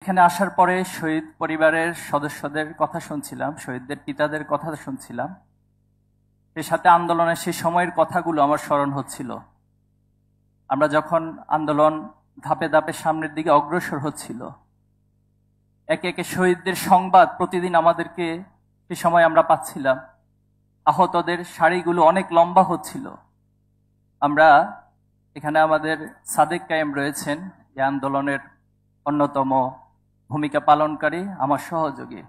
এখানে আসার পরে শহীদ পরিবারের সদস্যদের কথা শুনছিলাম, শহীদদের পিতাদের কথা শুনছিলাম। এর সাথে আন্দোলনের সেই সময়ের কথাগুলো আমার স্মরণ হচ্ছিল। আমরা যখন আন্দোলন ধাপে ধাপে সামনের দিকে অগ্রসর হচ্ছিল, একে একে শহীদদের সংবাদ প্রতিদিন আমাদেরকে সে সময় আমরা পাচ্ছিলাম। আহতদের সারিগুলো অনেক লম্বা হচ্ছিল। আমরা এখানে আমাদের সাদেক কায়েম রয়েছেন, এই আন্দোলনের অন্যতম ভূমিকা পালনকারী, আমার সহযোগী।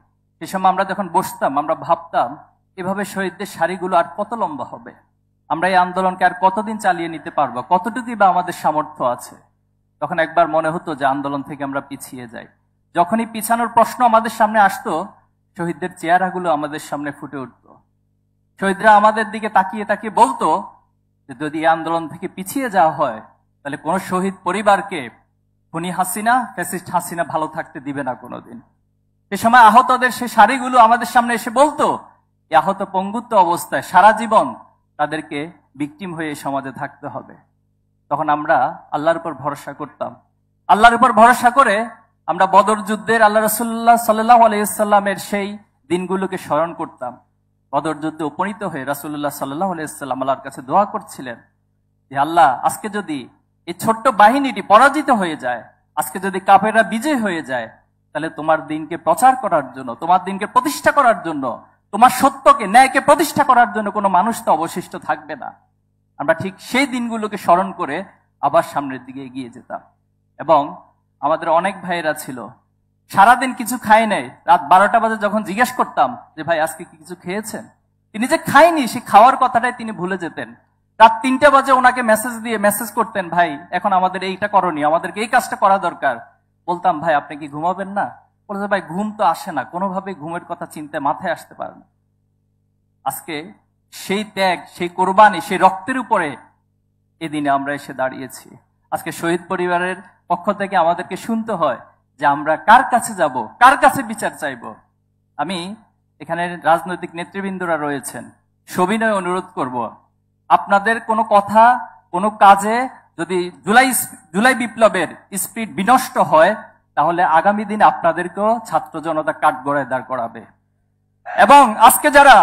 সে সময় আমরা যখন বসতাম, আমরা ভাবতাম এভাবে শহীদদের সারিগুলো আর কত লম্বা হবে, আমরা এই আন্দোলনকে আর কতদিন চালিয়ে নিতে পারবো, কতটুকুই বা আমাদের সামর্থ্য আছে। তখন একবার মনে হতো যে আন্দোলন থেকে আমরা পিছিয়ে যাই। যখনই পিছানোর প্রশ্ন আমাদের সামনে আসতো, শহীদদের চেহারাগুলো আমাদের সামনে ফুটে উঠত। শহীদরা আমাদের দিকে তাকিয়ে তাকিয়ে বলতো যে যদি এই আন্দোলন থেকে পিছিয়ে যাওয়া হয়, তাহলে কোন শহীদ পরিবারকে খুনি হাসিনা, ফ্যাসিস্ট হাসিনা ভালো থাকতে দিবে না কোনোদিন। সে সময় আহতদের সে সারিগুলো আমাদের সামনে এসে বলতো এই আহত পঙ্গুত্ব অবস্থায় সারা জীবন তাদেরকে ভিকটিম হয়ে সমাজে থাকতে হবে। তখন আমরা আল্লাহর উপর ভরসা করতাম। আল্লাহর উপর ভরসা করে আমরা বদর যুদ্ধের আল্লাহ রাসূলুল্লাহ সাল্লাল্লাহু আলাইহি ওয়াসাল্লামের সেই দিনগুলোকে স্মরণ করতাম। বদর যুদ্ধে উপনীত হয়ে রাসূলুল্লাহ সাল্লাল্লাহু আলাইহি ওয়াসাল্লাম আল্লাহর কাছে দোয়া করছিলেন যে আল্লাহ, আজকে যদি এই ছোট্ট বাহিনীটি পরাজিত হয়ে যায়, আজকে যদি কাফেররা বিজয় হয়ে যায়, তাহলে তোমার দিনকে প্রচার করার জন্য, তোমার দিনকে প্রতিষ্ঠা করার জন্য, তোমার সত্যকে, ন্যায়কে প্রতিষ্ঠা করার জন্য কোনো মানুষ তো অবশিষ্ট থাকবে না। আমরা ঠিক সেই দিনগুলোকে স্মরণ করে আবার সামনের দিকে এগিয়ে যেতাম। এবং আমাদের অনেক ভাইয়েরা ছিল সারাদিন কিছু খায় নাই, রাত 12টা বাজে যখন জিজ্ঞেস করতাম যে ভাই আজকে কি কিছু খেয়েছেন, তিনি যে খায়নি সে খাওয়ার কথাটাই তিনি ভুলে যেতেন। রাত 3টা বাজে ওনাকে মেসেজ করতেন, ভাই এখন আমাদের এইটা করণীয়, আমাদেরকে এই কাজটা করা দরকার। বলতাম ভাই আপনি কি ঘুমাবেন না? বলতে ভাই ঘুম তো আসে না, কোনোভাবে ঘুমের কথা চিন্তা মাথায় আসতে পারে না। আজকে সেই ত্যাগ, সেই কোরবানি, সেই রক্তের উপরে এদিনে আমরা এসে দাঁড়িয়েছি। আজকে শহীদ পরিবারের পক্ষ থেকে আমাদেরকে শুনতে হয় যে আমরা কার কাছে যাব, কার কাছে বিচার চাইব। আমি এখানে রাজনৈতিক নেতৃবৃন্দরা রয়েছেন, সবিনয় অনুরোধ করব, আপনাদের কোনো কথা, কোনো কাজে যদি জুলাই বিপ্লবের স্পিরিট বিনষ্ট হয়, তাহলে আগামী দিন আপনাদেরকেও ছাত্র জনতা কাঠগড়ায় দাঁড় করাবে। এবং আজকে যারা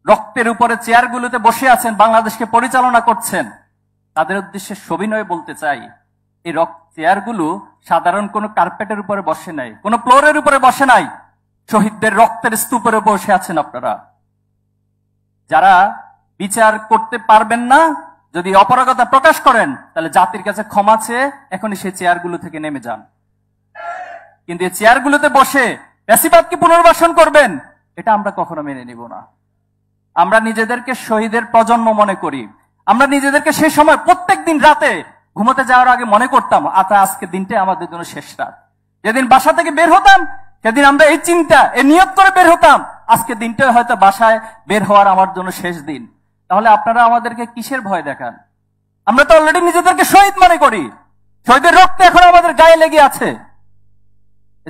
রক্তের উপরে চেয়ারগুলোতে বসে আছেন, বাংলাদেশকে পরিচালনা করছেন, তাদের উদ্দেশ্যে সবিনয় বলতে চাই, এই চেয়ারগুলো সাধারণ কোনো কার্পেটের উপরে বসে নাই, কোনো ফ্লোরের উপরে বসে নাই, শহীদদের রক্তের স্তূপের উপর বসে আছেন আপনারা। যারা বিচার করতে পারবেন না, যদি অপারগতা প্রকাশ করেন, তাহলে জাতির কাছে ক্ষমা চেয়ে এখনই সেই চেয়ারগুলো থেকে নেমে যান। কিন্তু এই চেয়ারগুলোতে বসে ফ্যাসিবাদকে পুনর্বাসন করবেন, এটা আমরা কখনো মেনে নিব না। আমরা নিজেদেরকে শহীদের প্রজন্ম মনে করি। আমরা নিজেদেরকে সেই সময় প্রত্যেক দিন রাতে ঘুমোতে যাওয়ার আগে মনে করতাম আজকে দিনটাই আমাদের জন্য শেষ রাত। যেদিন বাসা থেকে বের হতাম, সেদিন আমরা এই চিন্তা, এই নিয়ত করে বের হতাম, আজকে দিনটাই হয়তো বাসায় বের হওয়ার আমার জন্য শেষ দিন। তাহলে আপনারা আমাদেরকে কিসের ভয় দেখান? আমরা তো অলরেডি নিজেদেরকে শহীদ মনে করি, শহীদের রক্ত এখন আমাদের গায়ে লেগে আছে।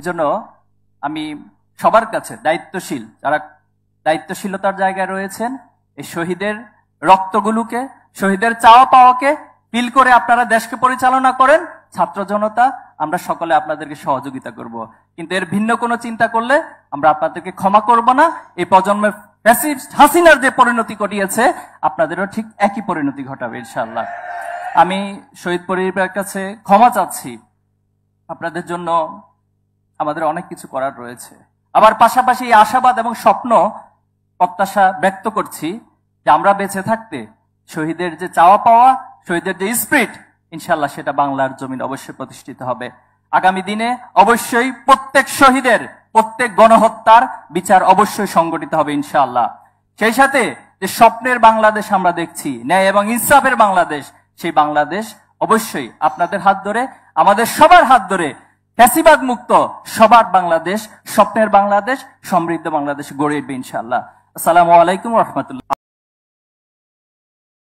এজন্য আমি সবার কাছে দায়িত্বশীল, যারা দায়িত্বশীলতার জায়গায় রয়েছেন, এই শহীদের রক্তগুলোকে, শহীদের চাওয়া পাওয়াকে ফিল করে আপনারা দেশকে পরিচালনা করেন। ছাত্র জনতা আমরা সকলে আপনাদেরকে সহযোগিতা করব, কিন্তু এর ভিন্ন কোনো চিন্তা করলে আমরা আপনাদেরকে ক্ষমা করব না। এই প্রজন্মের ফ্যাসিস্ট হাসিনার যে পরিণতি ঘটিয়েছে, আপনাদেরও ঠিক একই পরিণতি ঘটাবে ইনশাআল্লাহ। আমি শহীদ পরিবারের কাছে ক্ষমা চাচ্ছি। আপনাদের জন্য আমাদের অনেক কিছু করার রয়েছে। আবার পাশাপাশি আশাবাদ এবং স্বপ্ন, প্রত্যাশা ব্যক্ত করছি যে আমরা বেঁচে থাকতে শহীদের যে চাওয়া পাওয়া, শহীদের যে স্পিরিট, ইনশাআল্লাহ সেটা বাংলার জমিন অবশ্যই প্রতিষ্ঠিত হবে। আগামী দিনে অবশ্যই প্রত্যেক শহীদের, প্রত্যেক গণহত্যার বিচার অবশ্যই সংগঠিত হবে ইনশাআল্লাহ। সেই সাথে যে স্বপ্নের বাংলাদেশ আমরা দেখছি, ন্যায় এবং ইনসাফের বাংলাদেশ, সেই বাংলাদেশ অবশ্যই আপনাদের হাত ধরে, আমাদের সবার হাত ধরে ফ্যাসিবাদ মুক্ত সবার বাংলাদেশ, স্বপ্নের বাংলাদেশ, সমৃদ্ধ বাংলাদেশ গড়ে উঠবে ইনশাআল্লাহ। আসসালামু আলাইকুম ওয়া রাহমাতুল্লাহ।